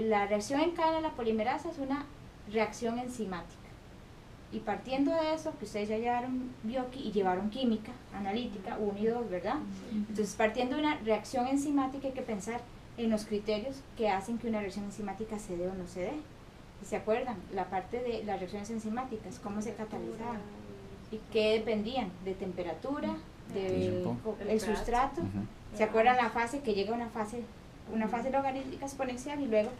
la reacción en cadena de la polimerasa es una reacción enzimática. Y partiendo de eso, que ustedes ya llevaron bioqui y llevaron química analítica, 1 y 2, ¿verdad? Entonces, partiendo de una reacción enzimática, hay que pensar en los criterios que hacen que una reacción enzimática se dé o no se dé. ¿Y se acuerdan? La parte de las reacciones enzimáticas, cómo se catalizaban y qué dependían, de temperatura, del sustrato. ¿Se acuerdan la fase que llega a una fase logarítmica exponencial y luego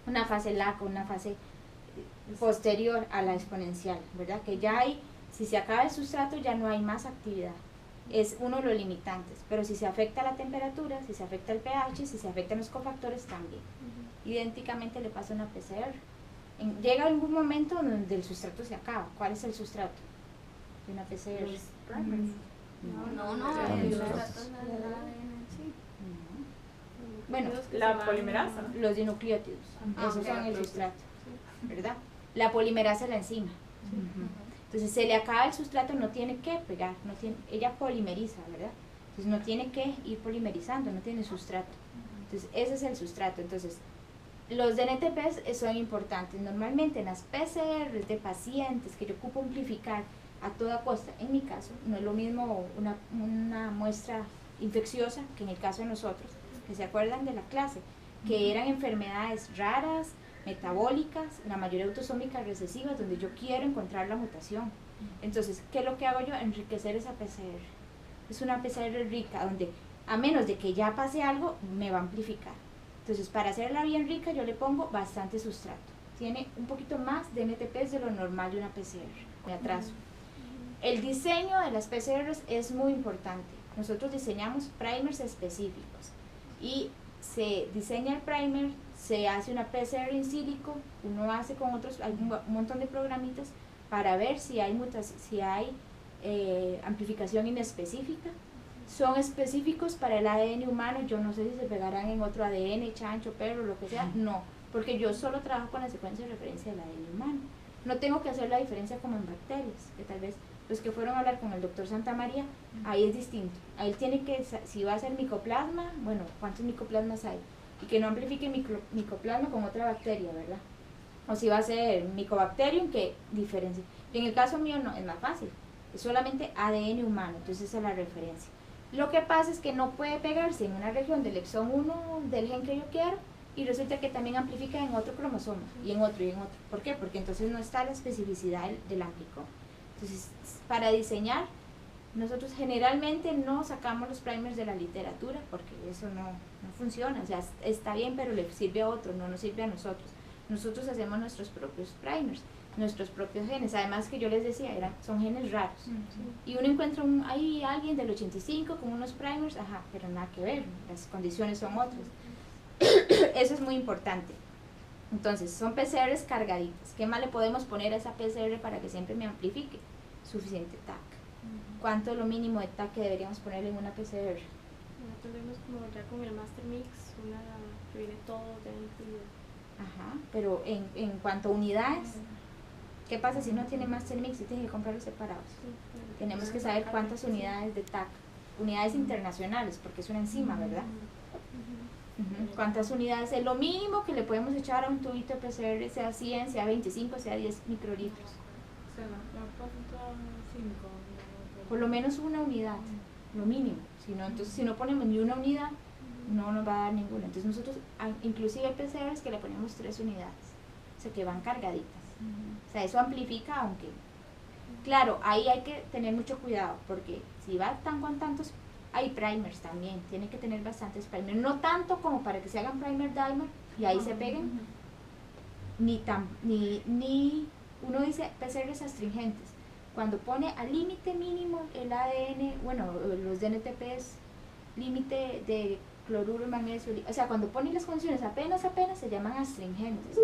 una fase LAC, una fase posterior a la exponencial, ¿verdad? Que ya hay, si se acaba el sustrato ya no hay más actividad, es uno de los limitantes, pero si se afecta la temperatura, si se afecta el pH, si se afectan los cofactores también. Idénticamente le pasa a una PCR. Llega algún momento donde el sustrato se acaba. ¿Cuál es el sustrato de una PCR? Los primers. No, el sustrato sustrato no es el ADN, sí. Bueno, la polimerasa. los dinucleótidos, esos son el ok. sustrato, ¿verdad? La polimerasa es la enzima. Entonces se le acaba el sustrato, no tiene que pegar, ella polimeriza, ¿verdad? Entonces no tiene que ir polimerizando, no tiene sustrato. Entonces ese es el sustrato. Entonces los DNTPs son importantes. Normalmente en las PCR de pacientes que yo ocupo amplificar a toda costa, en mi caso, no es lo mismo una muestra infecciosa que en el caso de nosotros, que se acuerdan de la clase, que eran enfermedades raras, metabólicas, la mayoría autosómicas recesivas, donde yo quiero encontrar la mutación. Entonces, ¿qué es lo que hago yo? Enriquecer esa PCR. Es una PCR rica, donde a menos de que ya pase algo, me va a amplificar. Entonces, para hacerla bien rica, yo le pongo bastante sustrato. Tiene un poquito más de NTPs de lo normal de una PCR. Me atraso. El diseño de las PCRs es muy importante. Nosotros diseñamos primers específicos y se diseña el primer, se hace una PCR in silico, uno hace con otros, hay un montón de programitas para ver si hay amplificación inespecífica. Son específicos para el ADN humano, yo no sé si se pegarán en otro ADN, chancho, perro, lo que sea, no, porque yo solo trabajo con la secuencia de referencia del ADN humano. No tengo que hacer la diferencia como en bacterias, que tal vez los que fueron a hablar con el doctor Santamaría, ahí es distinto. Ahí tiene que, si va a ser micoplasma, bueno, ¿cuántos micoplasmas hay? Y que no amplifique micoplasma con otra bacteria, ¿verdad? O si va a ser Mycobacterium, que diferencia. Y en el caso mío no, es más fácil, es solamente ADN humano, entonces esa es la referencia. Lo que pasa es que no puede pegarse en una región del exón 1 del gen que yo quiero, y resulta que también amplifica en otro cromosoma, y en otro, y en otro. ¿Por qué? Porque entonces no está la especificidad del amplicón. Entonces, para diseñar, nosotros generalmente no sacamos los primers de la literatura, porque eso no funciona, o sea, está bien, pero le sirve a otro, no nos sirve a nosotros. Nosotros hacemos nuestros propios primers, nuestros propios genes, además que yo les decía, son genes raros. Y uno encuentra hay alguien del 85 con unos primers, ajá, pero nada que ver, las condiciones son otras. Eso es muy importante. Entonces, son PCRs cargaditas. ¿Qué más le podemos poner a esa PCR para que siempre me amplifique? Suficiente TAC. ¿Cuánto es lo mínimo de TAC que deberíamos ponerle en una PCR? Tenemos como ya con el Master Mix, una que viene todo ya incluido. Ajá, pero en cuanto a unidades, ¿qué pasa si no tiene Master Mix y tiene que comprarlos separados? Tenemos que saber cuántas unidades de TAC, unidades internacionales, porque es una enzima, ¿verdad? ¿Cuántas unidades? Es lo mínimo que le podemos echar a un tubito de PCR, sea 100, sea 25, sea 10 microlitros. O sea, la punta 5. Por lo menos una unidad, lo mínimo. Entonces, si no ponemos ni una unidad, no nos va a dar ninguna. Entonces nosotros, inclusive hay PCRs que le ponemos 3 unidades, o sea que van cargaditas. O sea, eso amplifica, aunque... Claro, ahí hay que tener mucho cuidado, porque si va tan con tantos, hay primers también, tiene que tener bastantes primers, no tanto como para que se hagan primer-dimer y ahí se peguen, ni uno dice PCRs astringentes, cuando pone al límite mínimo el ADN, bueno, los DNTPs, límite de cloruro, magnesio, o sea, cuando pone las condiciones apenas se llaman astringentes,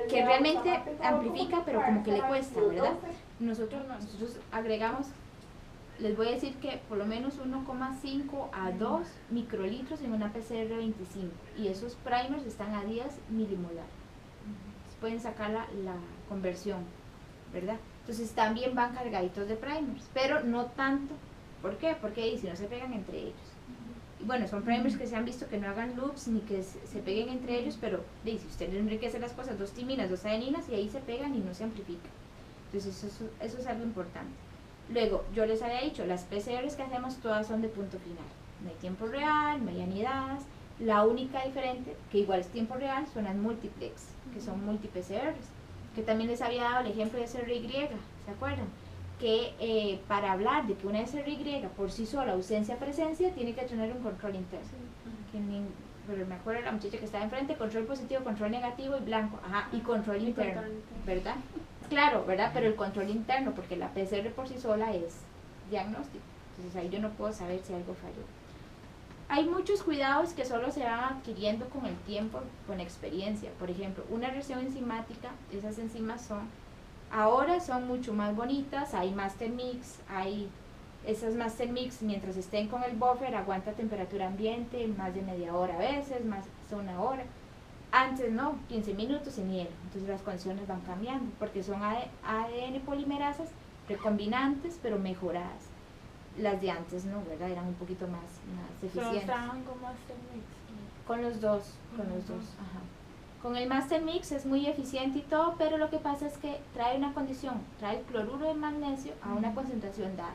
que realmente amplifica, pero como que le cuesta, ¿verdad? Nosotros agregamos, les voy a decir que por lo menos 1,5 a 2 microlitros en una PCR 25, y esos primers están a 10 milimolar. Pueden sacar la conversión, ¿verdad? Entonces también van cargaditos de primers, pero no tanto. ¿Por qué? Porque ahí si no se pegan entre ellos. bueno, son primers que se han visto que no hagan loops ni que se peguen entre ellos, pero si usted le enriquece las cosas, 2 timinas, 2 adeninas, y ahí se pegan y no se amplifican. Entonces eso es algo importante. Luego, yo les había dicho, las PCRs que hacemos todas son de punto final. No hay tiempo real, no hay anidadas. La única diferente, que igual es tiempo real, son las multiplex, que son multi-PCRs. Que también les había dado el ejemplo de SRY, ¿se acuerdan? Que para hablar de que una SRY por sí sola, ausencia-presencia, tiene que tener un control interno. Pero me acuerdo de la muchacha que estaba enfrente, control positivo, control negativo y blanco, y control interno, ¿verdad? Claro, ¿verdad? Pero el control interno, porque la PCR por sí sola es diagnóstico, entonces ahí yo no puedo saber si algo falló. Hay muchos cuidados que solo se van adquiriendo con el tiempo, con experiencia. Por ejemplo, una reacción enzimática, esas enzimas ahora son mucho más bonitas, hay master mix, esas master mix mientras estén con el buffer aguanta temperatura ambiente, más de media hora a veces, más de 1 hora. Antes no, 15 minutos en hielo, entonces las condiciones van cambiando, porque son ADN polimerasas recombinantes, pero mejoradas. Las de antes no, ¿verdad? Eran un poquito más eficientes. ¿Trabajan con Master Mix? Con los dos, ajá. Con el Master Mix es muy eficiente y todo, pero lo que pasa es que trae una condición, trae el cloruro de magnesio a una concentración dada.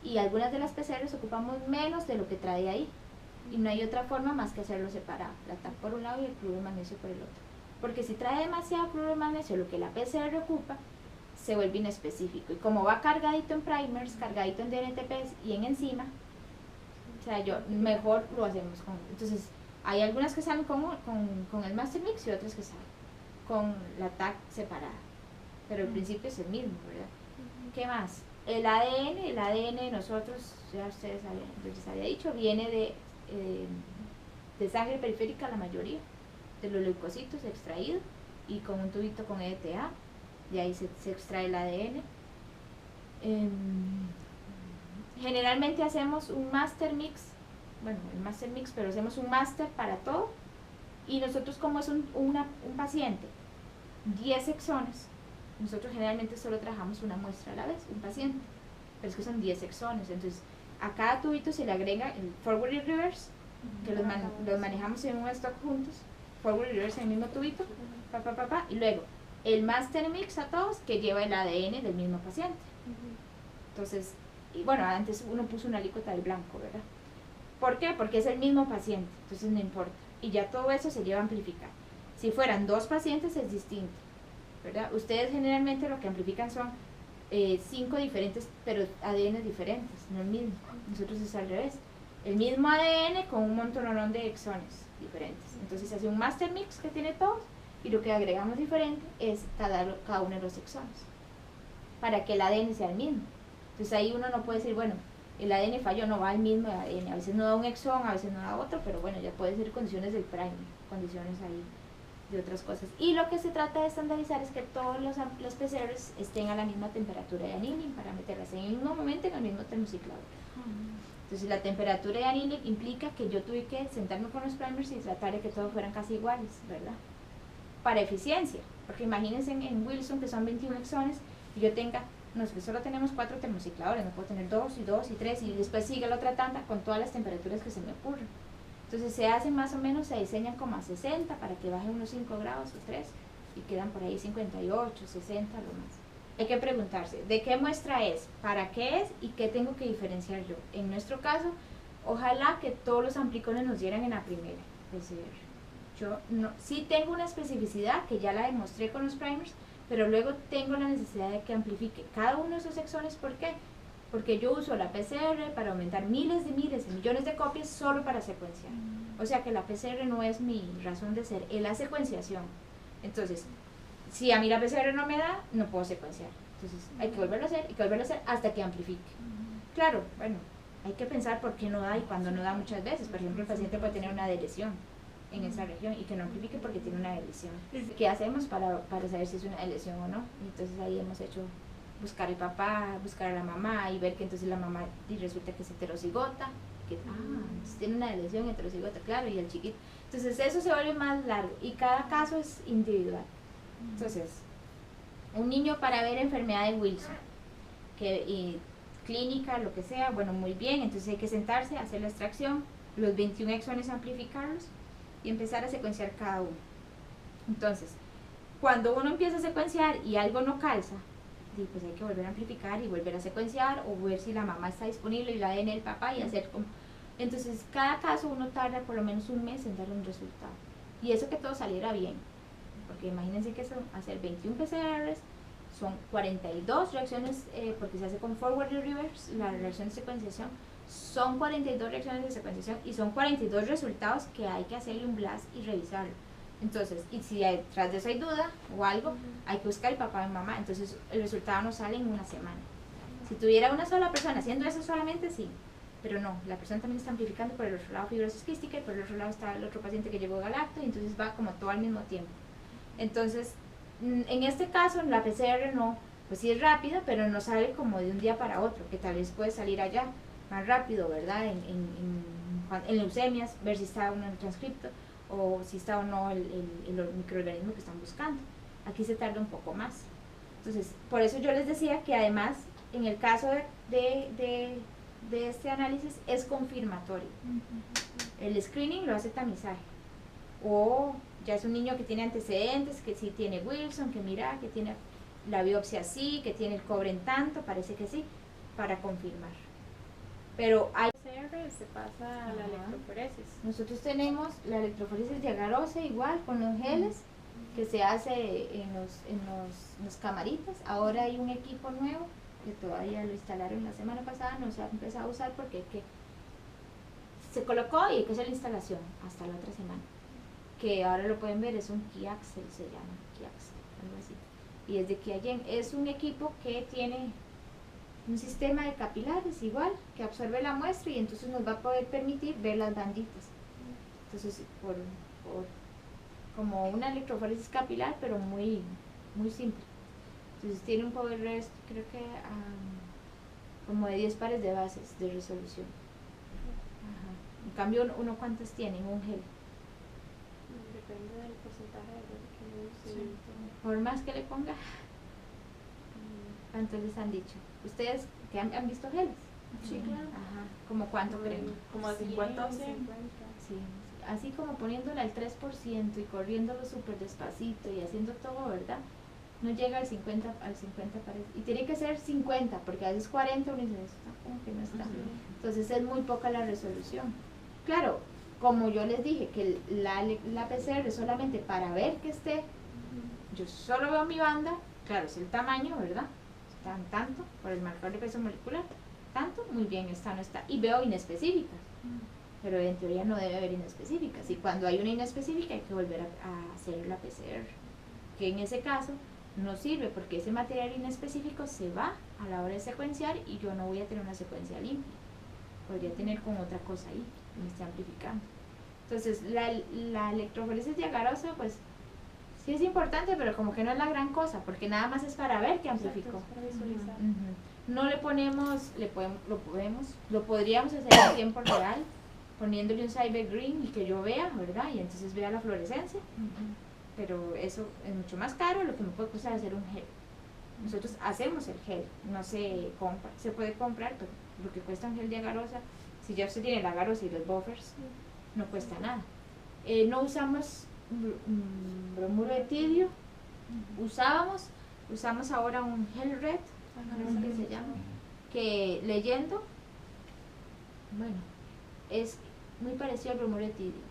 Y algunas de las PCRs ocupamos menos de lo que trae ahí. Y no hay otra forma más que hacerlo separado, la TAC por un lado y el cloruro de magnesio por el otro. Porque si trae demasiado cloruro de magnesio, lo que la PCR ocupa, se vuelve inespecífico. Y como va cargadito en primers, cargadito en DNTPs y en enzima, o sea, mejor lo hacemos con... Entonces, hay algunas que salen con el Master Mix y otras que salen con la TAC separada. Pero el principio es el mismo, ¿verdad? ¿Qué más? El ADN de nosotros, ya ustedes les había dicho, viene de sangre periférica la mayoría, de los leucocitos extraídos y con un tubito con EDTA, de ahí se extrae el ADN. Generalmente hacemos un master mix, bueno, el master mix, pero hacemos un master para todo, y nosotros como es un paciente, 10 exones, nosotros generalmente solo trabajamos una muestra a la vez, un paciente, pero es que son 10 exones, entonces a cada tubito se le agrega el forward y reverse, que los manejamos en un stock juntos, forward y reverse en el mismo tubito, y luego el master mix a todos que lleva el ADN del mismo paciente. Entonces, y bueno, antes uno puso una alícuota del blanco, ¿verdad? ¿Por qué? Porque es el mismo paciente, entonces no importa, y ya todo eso se lleva a amplificar. Si fueran 2 pacientes es distinto, ¿verdad? Ustedes generalmente lo que amplifican son 5 diferentes, pero ADN diferentes, no el mismo. Nosotros es al revés, el mismo ADN con un montón de exones diferentes. Entonces se hace un master mix que tiene todos, y lo que agregamos diferente es cada uno de los exones, para que el ADN sea el mismo. Entonces ahí uno no puede decir, bueno, el ADN falló, no va al mismo ADN, a veces no da un exón, a veces no da otro, pero bueno, ya puede ser condiciones del primer, condiciones ahí de otras cosas. Y lo que se trata de estandarizar es que todos los PCRs estén a la misma temperatura de annealing para meterlas en el mismo momento en el mismo termociclador. Entonces la temperatura de annealing implica que yo tuve que sentarme con los primers y tratar de que todos fueran casi iguales, ¿verdad? Para eficiencia, porque imagínense en Wilson que son 21 exones y yo tenga, no es que solo tenemos 4 termocicladores, no puedo tener 2 y 2 y 3 y después sigue la otra tanda con todas las temperaturas que se me ocurren. Entonces se hacen más o menos, se diseñan como a 60 para que bajen unos 5 grados o 3 y quedan por ahí 58, 60 lo más. Hay que preguntarse, ¿de qué muestra es? ¿Para qué es? ¿Y qué tengo que diferenciar yo? En nuestro caso, ojalá que todos los amplicones nos dieran en la primera PCR. Yo sí tengo una especificidad que ya la demostré con los primers, pero luego tengo la necesidad de que amplifique cada uno de esos exones. ¿Por qué? Porque yo uso la PCR para aumentar miles y millones de copias solo para secuenciar. O sea que la PCR no es mi razón de ser, es la secuenciación. Entonces, si a mí la PCR no me da, no puedo secuenciar. Entonces hay que volverlo a hacer y que volverlo a hacer hasta que amplifique. Claro, bueno, hay que pensar por qué no da y cuando no da muchas veces. Por ejemplo, el paciente puede tener una delesión en esa región y que no amplifique porque tiene una delesión. ¿Qué hacemos para saber si es una delesión o no? Y entonces ahí hemos hecho buscar al papá, buscar a la mamá y ver que entonces la mamá y resulta que es heterocigota, que tiene una delesión heterocigota, claro, y el chiquito. Entonces eso se vuelve más largo y cada caso es individual. Entonces, un niño para ver enfermedad de Wilson, y clínica, lo que sea, bueno, muy bien, entonces hay que sentarse, hacer la extracción, los 21 exones, amplificarlos y empezar a secuenciar cada uno. Entonces, cuando uno empieza a secuenciar y algo no calza, pues hay que volver a amplificar y volver a secuenciar, o ver si la mamá está disponible y la ADN del papá, y hacer como... Entonces, cada caso uno tarda por lo menos un mes en dar un resultado. Y eso que todo saliera bien, porque imagínense que son hacer 21 PCRs, son 42 reacciones, porque se hace con forward y reverse, la reacción de secuenciación, son 42 reacciones de secuenciación y son 42 resultados que hay que hacerle un blast y revisarlo. Entonces, y si detrás de eso hay duda o algo, hay que buscar el papá y mamá. Entonces, el resultado no sale en una semana. Si tuviera una sola persona haciendo eso solamente, sí, pero no, la persona también está amplificando por el otro lado fibrosis quística y por el otro lado está el otro paciente que llegó galacto, y entonces va como todo al mismo tiempo. Entonces, en este caso, en la PCR no, pues sí es rápida, pero no sale como de un día para otro, que tal vez puede salir allá más rápido, ¿verdad? En leucemias, ver si está uno en el transcripto, o si está o no el microorganismo que están buscando. Aquí se tarda un poco más. Entonces, por eso yo les decía que además, en el caso de este análisis, es confirmatorio. El screening lo hace tamizaje. O ya es un niño que tiene antecedentes, que sí tiene Wilson, que mira, que tiene la biopsia así, que tiene el cobre en tanto, parece que sí, para confirmar. Pero hay... PCR se pasa a la electroforesis. Nosotros tenemos la electroforesis de agarose igual, con los geles, que se hace en los camaritas. Ahora hay un equipo nuevo, que todavía lo instalaron la semana pasada, no se ha empezado a usar porque se colocó y hay que hacer la instalación hasta la otra semana. Que ahora lo pueden ver, es un Kiaxel, se llama, Kiaxel, algo así. Y es de Kiagen, es un equipo que tiene un sistema de capilares igual, que absorbe la muestra y entonces nos va a poder permitir ver las banditas. Entonces, como una electroforesis capilar, pero muy, muy simple. Entonces tiene un power rest, creo que como de 10 pares de bases de resolución. Ajá. En cambio, uno ¿cuántas tiene en un gel? Depende del porcentaje de error que uno use. Sí. Por más que le ponga, ¿cuánto les han dicho? ¿Ustedes que han visto geles? Sí, claro. Ajá. ¿Como cuánto creen? Como de 50 o 100. Sí, así como poniéndole al 3% y corriéndolo súper despacito y haciendo todo, ¿verdad? No llega al 50 parece. Y tiene que ser 50, porque a veces 40 uno dice, esto como que no está. Entonces es muy poca la resolución. Claro, como yo les dije, que la PCR es solamente para ver que esté, yo solo veo mi banda, claro, es el tamaño, ¿verdad? Tanto, por el marcador de peso molecular, tanto, muy bien, esta no está. Y veo inespecíficas, pero en teoría no debe haber inespecíficas. Y cuando hay una inespecífica hay que volver a hacer la PCR, que en ese caso no sirve porque ese material inespecífico se va a la hora de secuenciar y yo no voy a tener una secuencia limpia. Podría tener con otra cosa ahí, que me esté amplificando. Entonces, la electroforesis de agarose, pues, sí es importante, pero como que no es la gran cosa, porque nada más es para ver que amplificó. Exacto, es para visualizar. No le ponemos, lo podríamos hacer en tiempo real, poniéndole un Cyber Green y que yo vea, ¿verdad? Y entonces vea la fluorescencia. Pero eso es mucho más caro, lo que me puede costar hacer un gel. Nosotros hacemos el gel, no se compra, se puede comprar, pero lo que cuesta un gel de agarosa, si ya usted tiene la agarosa y los buffers, no cuesta nada. No usamos bromuro de tidio, usamos ahora un gel red, creo que se llama, que leyendo, bueno, es muy parecido al bromuro de tidio.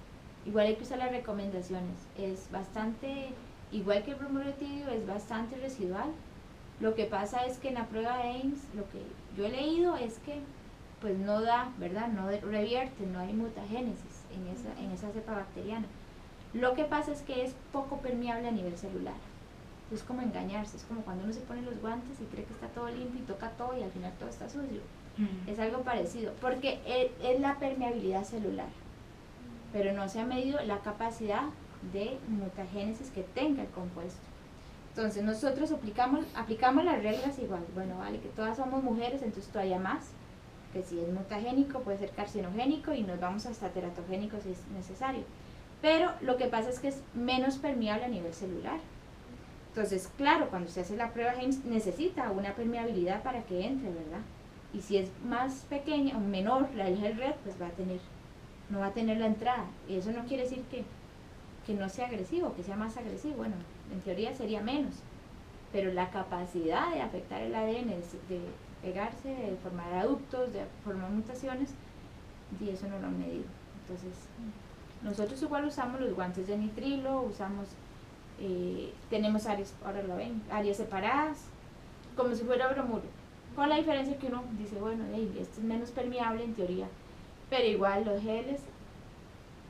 Igual hay que usar las recomendaciones, es bastante, igual que el bromuro de tidio, es bastante residual. Lo que pasa es que en la prueba de Ames, lo que yo he leído es que pues no da, ¿verdad? No revierte, no hay mutagénesis en esa cepa bacteriana. Lo que pasa es que es poco permeable a nivel celular. Es como engañarse, es como cuando uno se pone los guantes y cree que está todo limpio y toca todo y al final todo está sucio. Es algo parecido, porque es la permeabilidad celular, pero no se ha medido la capacidad de mutagénesis que tenga el compuesto. Entonces nosotros aplicamos las reglas igual. Bueno, vale, que todas somos mujeres, entonces todavía más, que si es mutagénico puede ser carcinogénico y nos vamos hasta teratogénico si es necesario. Pero lo que pasa es que es menos permeable a nivel celular. Entonces, claro, cuando se hace la prueba Ames necesita una permeabilidad para que entre, ¿verdad? Y si es más pequeña o menor, el gel red, pues va a tener no va a tener la entrada. Y eso no quiere decir que no sea agresivo, que sea más agresivo. Bueno, en teoría sería menos, pero la capacidad de afectar el ADN, de pegarse, de formar aductos, de formar mutaciones, y eso no lo han medido. Entonces, nosotros igual usamos los guantes de nitrilo, usamos, tenemos áreas, ahora lo ven, áreas separadas, como si fuera bromuro, con la diferencia que uno dice, bueno, este es menos permeable en teoría, pero igual los geles,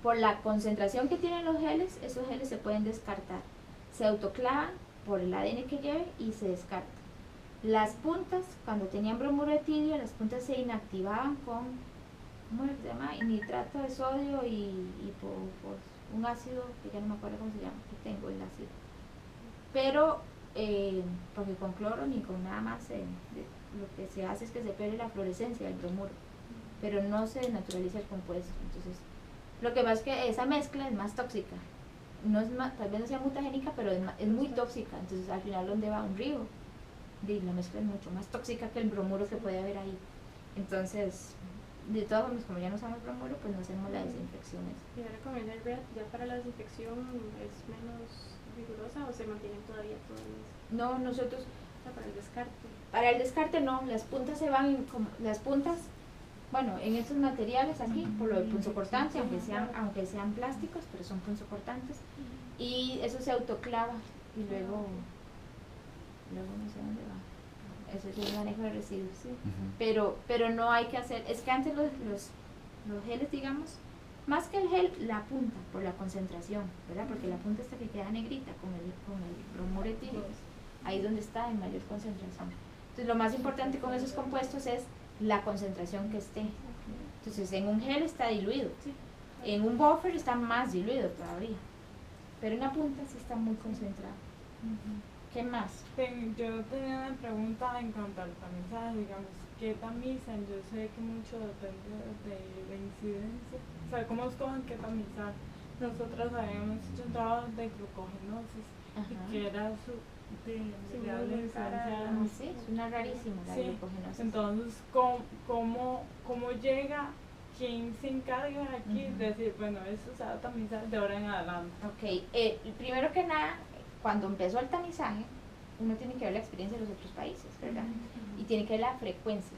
por la concentración que tienen los geles, esos geles se pueden descartar, se autoclavan por el ADN que lleve y se descartan. Las puntas, cuando tenían bromuro de tidio, las puntas se inactivaban con, ¿cómo se llama? Nitrato de sodio y por un ácido, que ya no me acuerdo cómo se llama, que tengo el ácido. Pero, porque con cloro ni con nada más, lo que se hace es que se pierde la fluorescencia del bromuro, pero no se naturaliza el compuesto. Entonces, lo que pasa es que esa mezcla es más tóxica. No es más, tal vez no sea mutagénica, pero es muy tóxica. Entonces, al final, ¿dónde va? Un río. Y la mezcla es mucho más tóxica que el bromuro que puede haber ahí. Entonces, de todas formas, como ya no usamos bromuro, pues no hacemos las desinfecciones. ¿Y ahora con el red ya para la desinfección es menos rigurosa o se mantienen todavía todas las, No, nosotros, o sea, para el descarte? para el descarte no, las puntas se van, las puntas, bueno, en estos materiales aquí, por lo del punzocortante, aunque sean plásticos, pero son punzocortantes, y eso se autoclava y luego no sé dónde va. Eso es el manejo de residuos, sí. Pero no hay que hacer, es que antes los geles, digamos, más que el gel, la punta, por la concentración, ¿verdad? Porque la punta esta que queda negrita con el bromuro etílico, ahí es donde está en mayor concentración. Entonces lo más importante con esos compuestos es la concentración que esté. Entonces en un gel está diluido, en un buffer está más diluido todavía, pero en la punta sí está muy concentrado. ¿Qué más? Yo tenía una pregunta en cuanto al tamizaje, digamos, ¿qué tamizan? Yo sé que mucho depende de la incidencia, o sea, ¿cómo escogen qué tamizar? Nosotras habíamos hecho un trabajo de glucogenosis, y que era su variable incidencia. Sí, es una rarísima la glucogenosis. Entonces, ¿cómo llega? ¿Quién se encarga aquí de decir, bueno, eso se va a tamizar de ahora en adelante? Ok, primero que nada, cuando empezó el tamizaje, uno tiene que ver la experiencia de los otros países, ¿verdad? Y tiene que ver la frecuencia.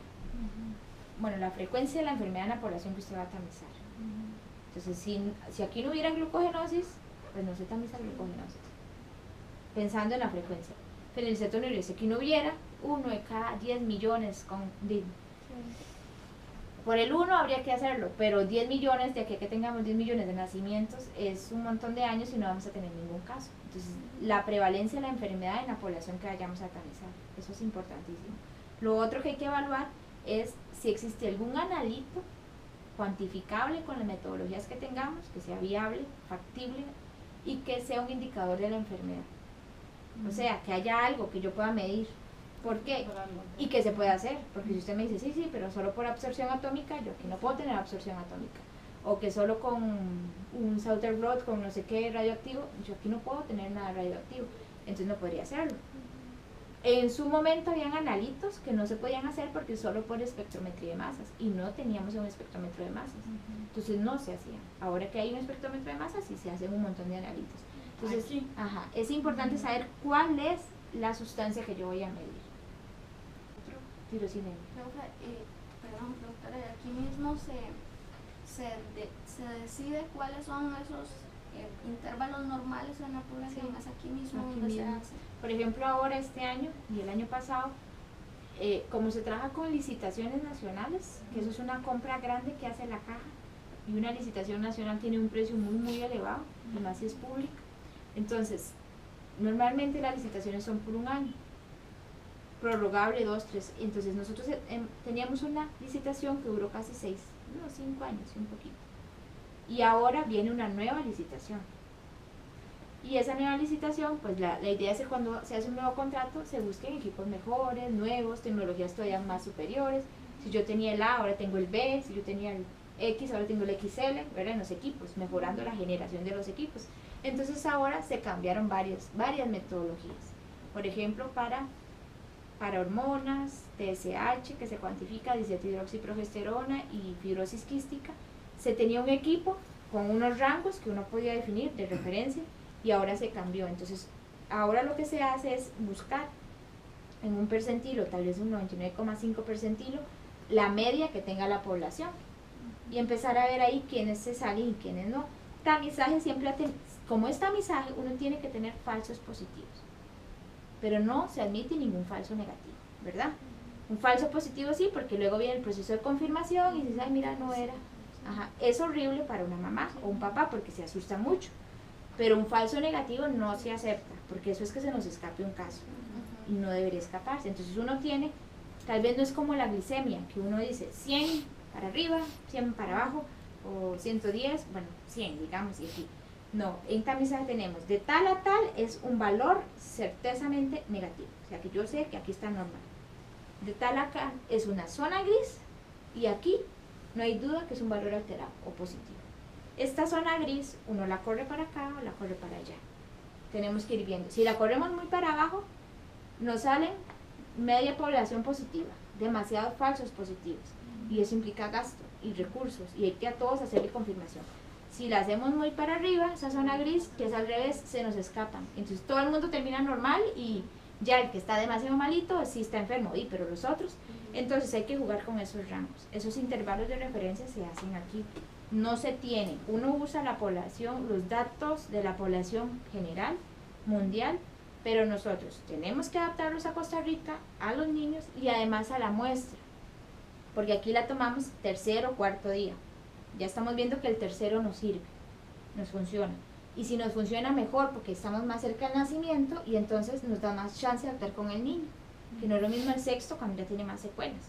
Bueno, la frecuencia de la enfermedad en la población que usted va a tamizar. Entonces, si aquí no hubiera glucogenosis, pues no se tamiza glucogenosis. Pensando en la frecuencia. Pero el cetonúrico, si aquí no hubiera 1 de cada 10 millones con DIN. Por el 1 habría que hacerlo, pero 10 millones, de aquí a que tengamos 10 millones de nacimientos, es un montón de años y no vamos a tener ningún caso. Entonces, la prevalencia de la enfermedad en la población que vayamos a tamizar, eso es importantísimo. Lo otro que hay que evaluar es si existe algún analito cuantificable con las metodologías que tengamos, que sea viable, factible y que sea un indicador de la enfermedad. O sea, que haya algo que yo pueda medir. ¿Por qué? Y que se puede hacer, porque si usted me dice, sí, pero solo por absorción atómica, yo aquí no puedo tener absorción atómica. O que solo con un Sauerbrot, con no sé qué radioactivo, yo aquí no puedo tener nada radioactivo, entonces no podría hacerlo. En su momento habían analitos que no se podían hacer porque solo por espectrometría de masas, y no teníamos un espectrómetro de masas, entonces no se hacían. Ahora que hay un espectrómetro de masas, sí se hacen un montón de analitos. Entonces, es importante saber cuál es la sustancia que yo voy a medir. Tirosina. Perdón, doctora, aquí mismo se decide cuáles son esos intervalos normales en la población, es aquí mismo donde se hace. Por ejemplo, ahora este año y el año pasado, como se trabaja con licitaciones nacionales, que eso es una compra grande que hace la caja, y una licitación nacional tiene un precio muy elevado, además si es pública. Entonces, normalmente las licitaciones son por un año, prorrogable 2, 3. Entonces nosotros teníamos una licitación que duró casi 5 años y un poquito. Y ahora viene una nueva licitación. Y esa nueva licitación, pues la idea es que cuando se hace un nuevo contrato, se busquen equipos mejores, nuevos, tecnologías todavía más superiores. Si yo tenía el A, ahora tengo el B, si yo tenía el X, ahora tengo el XL, ¿verdad? En los equipos, mejorando la generación de los equipos. Entonces ahora se cambiaron varias metodologías. Por ejemplo, para hormonas, TSH, que se cuantifica, diacetohidroxiprogesterona y fibrosis quística, se tenía un equipo con unos rangos que uno podía definir de referencia y ahora se cambió. Entonces, ahora lo que se hace es buscar en un percentilo, tal vez un 99,5 percentilo, la media que tenga la población y empezar a ver ahí quiénes se salen y quiénes no. Tamizaje siempre, como es tamizaje, uno tiene que tener falsos positivos, pero no se admite ningún falso negativo, ¿verdad? Un falso positivo sí, porque luego viene el proceso de confirmación y dices, ay, mira, no era. Ajá. Es horrible para una mamá o un papá porque se asusta mucho, pero un falso negativo no se acepta, porque eso es que se nos escape un caso y no debería escaparse. Entonces uno tiene, tal vez no es como la glicemia, que uno dice 100 para arriba, 100 para abajo, o 110, bueno, 100 digamos, y aquí. No, en tamizaje tenemos de tal a tal es un valor certezamente negativo, o sea que yo sé que aquí está normal. De tal a acá es una zona gris y aquí no hay duda que es un valor alterado o positivo. Esta zona gris uno la corre para acá o la corre para allá. Tenemos que ir viendo. Si la corremos muy para abajo, nos salen media población positiva, demasiados falsos positivos y eso implica gasto y recursos y hay que a todos hacerle confirmación. Si la hacemos muy para arriba, esa zona gris, que es al revés, se nos escapan. Entonces todo el mundo termina normal y ya el que está demasiado malito sí está enfermo, pero los otros. Entonces hay que jugar con esos rangos. Esos intervalos de referencia se hacen aquí. No se tienen. Uno usa la población, los datos de la población general, mundial, pero nosotros tenemos que adaptarlos a Costa Rica, a los niños y además a la muestra. Porque aquí la tomamos tercero o cuarto día. Ya estamos viendo que el tercero nos sirve, nos funciona. Y si nos funciona mejor porque estamos más cerca del nacimiento y entonces nos da más chance de adaptar con el niño. Que no es lo mismo el sexto cuando ya tiene más secuelas.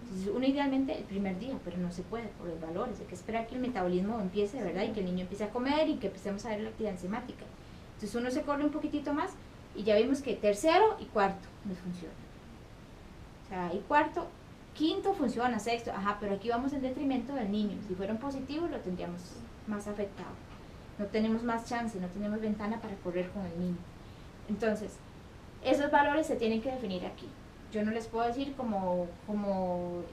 Entonces uno idealmente el primer día, pero no se puede por los valores. Hay que esperar que el metabolismo empiece, ¿verdad? Y que el niño empiece a comer y que empecemos a ver la actividad enzimática. Entonces uno se corre un poquitito más y ya vimos que tercero y cuarto nos funciona. O sea, y cuarto, quinto funciona, sexto, ajá, pero aquí vamos en detrimento del niño. Si fueron positivos lo tendríamos más afectado. No tenemos más chance, no tenemos ventana para correr con el niño. Entonces, esos valores se tienen que definir aquí. Yo no les puedo decir como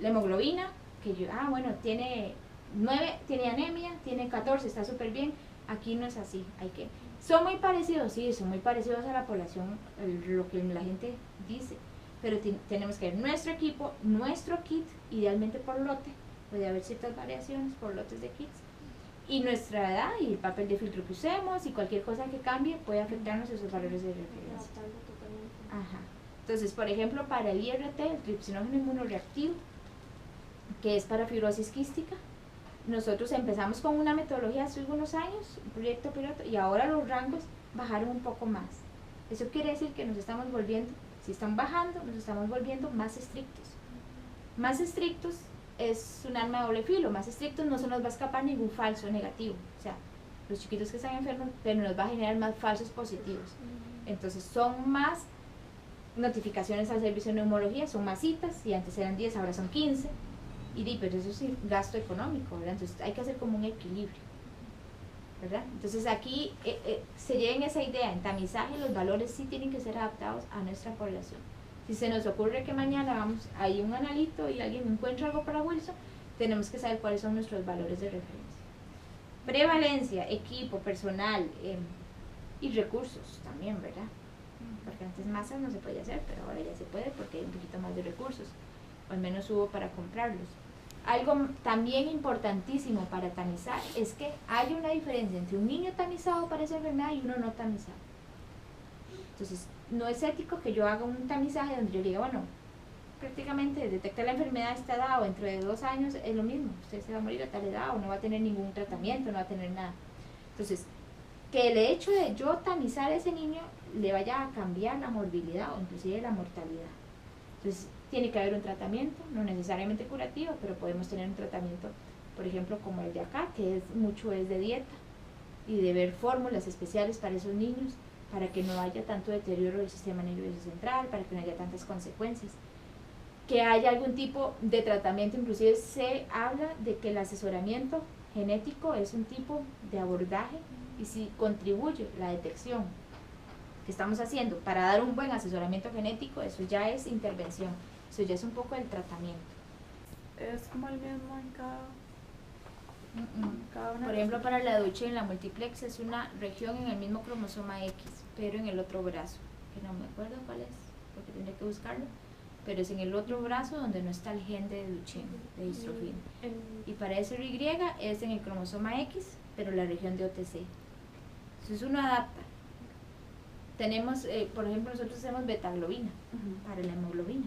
la hemoglobina, que yo, bueno, tiene 9, tiene anemia, tiene 14, está súper bien. Aquí no es así, son muy parecidos, sí, son muy parecidos a la población, lo que la gente dice, pero tenemos que ver nuestro equipo, nuestro kit, idealmente por lote, puede haber ciertas variaciones por lotes de kits, y nuestra edad y el papel de filtro que usemos y cualquier cosa que cambie puede afectarnos esos valores de referencia. Ajá. Entonces, por ejemplo, para el IRT, el tripsinógeno inmunoreactivo, que es para fibrosis quística, nosotros empezamos con una metodología hace algunos años, un proyecto piloto, y ahora los rangos bajaron un poco más. Eso quiere decir que nos estamos volviendo, si están bajando, nos estamos volviendo más estrictos. Más estrictos es un arma de doble filo, más estrictos no se nos va a escapar ningún falso negativo. O sea, los chiquitos que están enfermos, pero nos va a generar más falsos positivos. Entonces son más notificaciones al servicio de neumología, son más citas, si antes eran 10, ahora son 15. Pero eso es gasto económico, ¿verdad? Entonces hay que hacer como un equilibrio, ¿verdad? Entonces aquí se lleven esa idea, en tamizaje los valores sí tienen que ser adaptados a nuestra población. Si se nos ocurre que mañana hay un analito y alguien encuentra algo para Wilson, tenemos que saber cuáles son nuestros valores de referencia. Prevalencia, equipo, personal y recursos también, ¿verdad? Porque antes masas no se podía hacer, pero ahora ya se puede porque hay un poquito más de recursos, o al menos hubo para comprarlos. Algo también importantísimo para tamizar es que hay una diferencia entre un niño tamizado para esa enfermedad y uno no tamizado. Entonces, no es ético que yo haga un tamizaje donde yo le diga, bueno, prácticamente detectar la enfermedad a esta edad o dentro de 2 años es lo mismo, usted se va a morir a tal edad o no va a tener ningún tratamiento, no va a tener nada. Entonces, que el hecho de yo tamizar a ese niño le vaya a cambiar la morbilidad o inclusive la mortalidad. Entonces, tiene que haber un tratamiento, no necesariamente curativo, pero podemos tener un tratamiento, por ejemplo, como el de acá, que es de dieta y de ver fórmulas especiales para esos niños, para que no haya tanto deterioro del sistema nervioso central, para que no haya tantas consecuencias. Que haya algún tipo de tratamiento, inclusive se habla de que el asesoramiento genético es un tipo de abordaje y si contribuye la detección que estamos haciendo para dar un buen asesoramiento genético, eso ya es intervención. Eso ya es un poco el tratamiento. ¿Es como el mismo en cada Cada una Por de ejemplo, las- para la ducha en la multiplex es una región en el mismo cromosoma X, pero en el otro brazo, que no me acuerdo cuál es, porque tendré que buscarlo, pero es en el otro brazo donde no está el gen de Duchenne, de distrofina. Y para SRY es en el cromosoma X, pero la región de OTC. Entonces uno adapta. Tenemos, por ejemplo, nosotros hacemos betaglobina para la hemoglobina.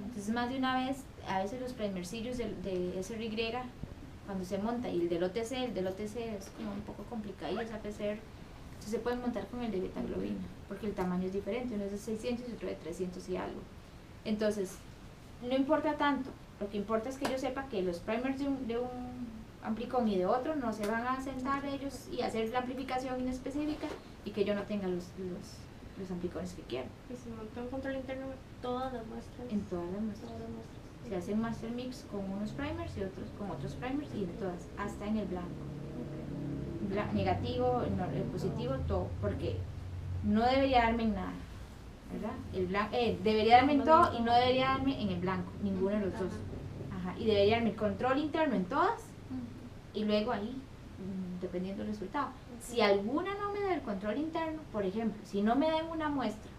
Entonces más de una vez, a veces los primercillos de SRY, cuando se monta, y el del OTC es como un poco complicado, esa PCR, entonces se pueden montar con el de betaglobina, porque el tamaño es diferente, uno es de 600 y otro de 300 y algo. Entonces, no importa tanto, lo que importa es que yo sepa que los primers de un amplicón y de otro no se van a sentar ellos y hacer la amplificación inespecífica y que yo no tenga los amplicones que quiero. Y se monta un control interno todas las muestras. En todas las muestras. Todas las muestras. Se hace un master mix con unos primers y otros con otros primers y en todas, hasta en el blanco. Negativo, el positivo, todo, porque no debería darme en nada, ¿verdad? El blanco, debería darme en todo y no debería darme en el blanco, ninguno de los dos. Ajá. Y debería darme el control interno en todas y luego ahí, dependiendo del resultado. Si alguna no me da el control interno, por ejemplo, si no me dan una muestra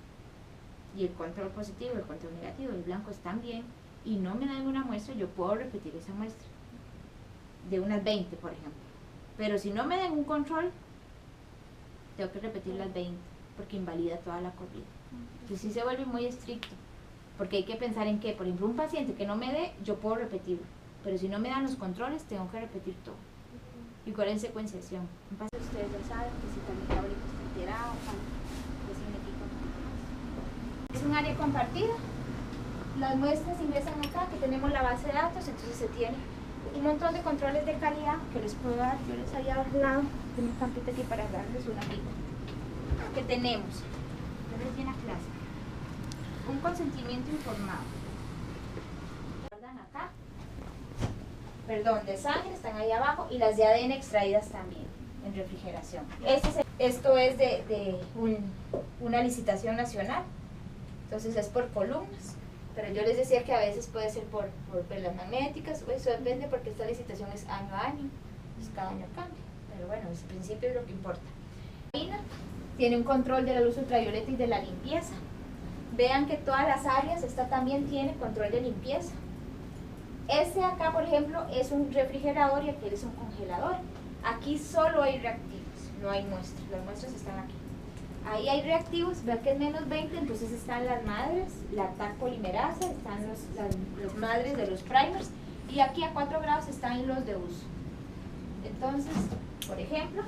y el control positivo, el control negativo, el blanco están bien y no me dan una muestra, yo puedo repetir esa muestra de unas 20, por ejemplo. Pero si no me dan un control, tengo que repetir las 20 porque invalida toda la corrida. Entonces sí se vuelve muy estricto, porque hay que pensar en que, por ejemplo, un paciente que no me dé, yo puedo repetirlo, pero si no me dan los controles, tengo que repetir todo. Igual en secuenciación. Un paciente, ustedes ya saben que si el metabólico está alterado, pues significa un poquito más. Es un área compartida. Las muestras ingresan acá, que tenemos la base de datos, entonces se tiene un montón de controles de calidad que les puedo dar. Yo les había hablado de mi campito aquí para darles una guía. Que tenemos, yo les di una clase, un consentimiento informado. ¿Guardan acá? Perdón, de sangre están ahí abajo y las de ADN extraídas también en refrigeración. Esto es de una licitación nacional, entonces es por columnas. Pero yo les decía que a veces puede ser por velas magnéticas, eso depende porque esta licitación es año a año, pues cada año cambia. Pero bueno, en principio es lo que importa. Tiene un control de la luz ultravioleta y de la limpieza. Vean que todas las áreas, esta también tiene control de limpieza. Este acá, por ejemplo, es un refrigerador y aquel es un congelador. Aquí solo hay reactivos, no hay muestras, las muestras están aquí. Ahí hay reactivos, vean que es menos 20, entonces están las madres, la TAC polimerasa, están las madres de los primers, y aquí a 4 grados están los de uso. Entonces, por ejemplo,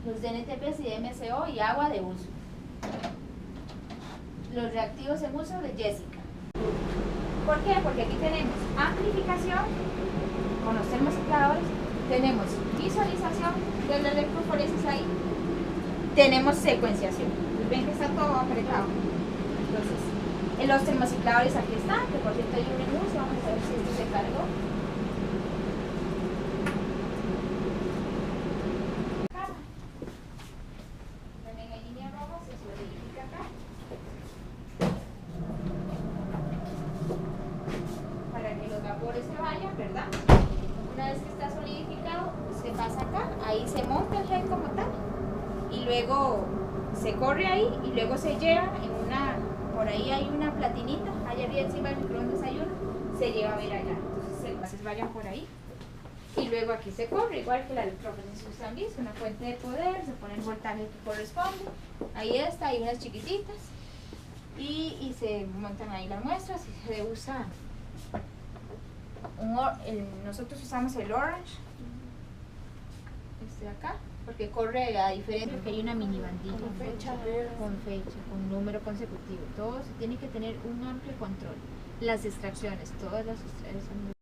los DNTPs y MSO y agua de uso. Los reactivos en uso de Jessica. ¿Por qué? Porque aquí tenemos amplificación con los termocicladores, tenemos visualización de la electroforesis ahí, tenemos secuenciación. Ven que está todo apretado. Entonces, los termocicladores aquí están, que por cierto hay un en uso, vamos a ver si esto se cargó. También hay línea roja, se solidifica acá. Para que los vapores se vayan, ¿verdad? Una vez que está solidificado, se pasa acá, ahí se monta el gel como tal. Y luego se corre ahí y luego se lleva en una, por ahí hay una platinita, allá arriba encima del microondas hay una, se lleva a ver allá. Entonces vayan por ahí. Y luego aquí se corre, igual que la electroforesis usan visto, una fuente de poder, se pone el voltaje que corresponde. Ahí está, hay unas chiquititas. Y se montan ahí las muestras y se usa, nosotros usamos el orange, este de acá. Porque corre a diferencia que hay una mini bandilla Con fecha, con número consecutivo. Todo se tiene que tener un amplio control. Las extracciones, todas las extracciones son